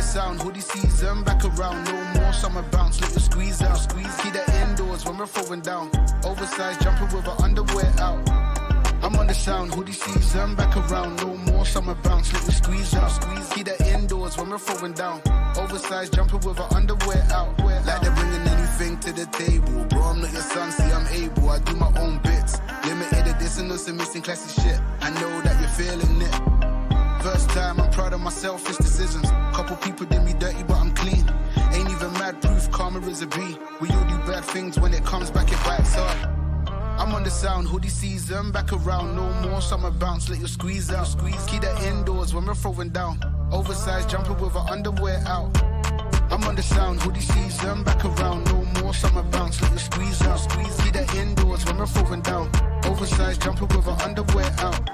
sound, hoodie season, back around, no more summer bounce, let you squeeze out, squeeze, keep that indoors when we're throwing down, oversized jumper with our underwear out. I'm on the sound, hoodie season, back around, no more summer bounce, let you squeeze out, squeeze, keep that indoors when we're throwing down, oversized jumper with our underwear out. Like they're bringing anything to the table, bro, I'm not your son, see I'm able, I do my own bits, limited edition and some missing classic shit, I know that you're feeling it. First time, I'm proud of my selfish decisions. Couple people did me dirty, but I'm clean. Ain't even mad proof, karma is a B. We all do bad things, when it comes back, it bites hard. I'm on the sound, hoodie season, back around, no more summer bounce, let you squeeze out, squeeze, keep that indoors when we're throwing down, oversized jumper with our underwear out. I'm on the sound, hoodie season, back around, no more summer bounce, let you squeeze out, squeeze, keep that indoors when we're throwing down, oversized jumper with our underwear out.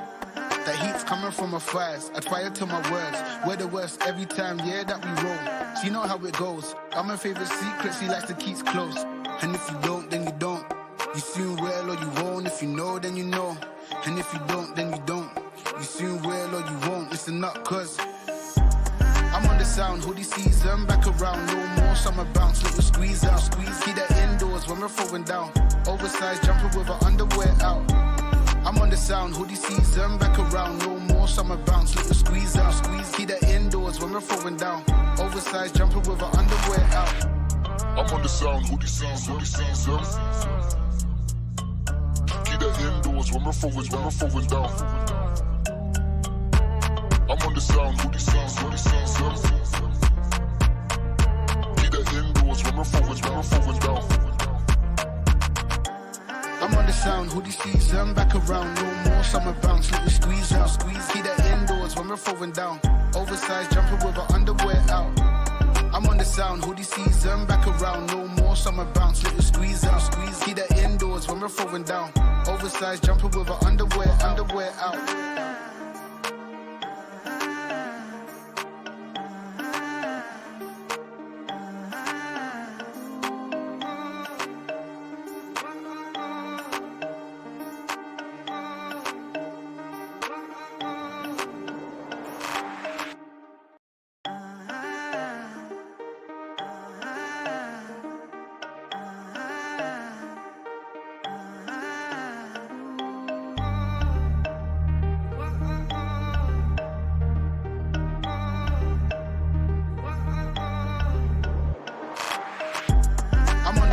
That heat's coming from my thighs, I'd fire to my words, we're the worst every time, yeah, that we roll. She know how it goes, got my favorite secrets, she likes to keep close. And if you don't, then you don't. You soon will or you won't, if you know, then you know. And if you don't, then you don't. You soon will or you won't, listen up, cause I'm on the sound, hoodie season, back around, no more summer bounce, let you squeeze out, squeeze, keep that indoors when we're throwing down, oversized jumper with our underwear out. I'm on the sound, hoodie season, back around, no more summer bounce, let you squeeze out, squeeze, keep that indoors when we're throwing down, oversized jumper with our underwear out. I'm on the sound, hoodie season, keep that indoors when we're throwing down. I'm on the sound, hoodie season, keep that indoors when we're throwing down. I'm on the sound, hoodie season, back around, no more summer bounce, let you squeeze out, squeeze, keep that indoors when we're throwing down, oversized jumper with our underwear out. I'm on the sound, hoodie season, back around, no more summer bounce, let you squeeze out, squeeze, keep that indoors when we're throwing down, oversized jumper with our underwear out.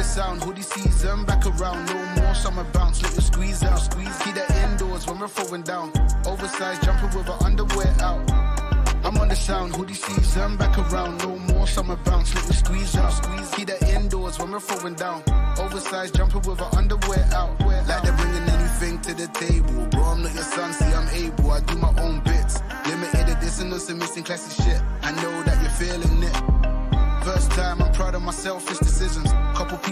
Sound, hoodie season, back around, no more summer bounce, let you squeeze out, squeeze, keep that indoors when we're throwing down, oversized jumper with our underwear out. I'm on the sound, hoodie season, back around, no more summer bounce, let you squeeze out, squeeze, keep that indoors when we're throwing down, oversized jumper with our underwear out. Like they're bringing anything to the table, bro, I'm not your son, see I'm able, I do my own bits, limited edition and some missing classic shit, I know that you're feeling it. First time, I'm proud of my selfish decisions, couple people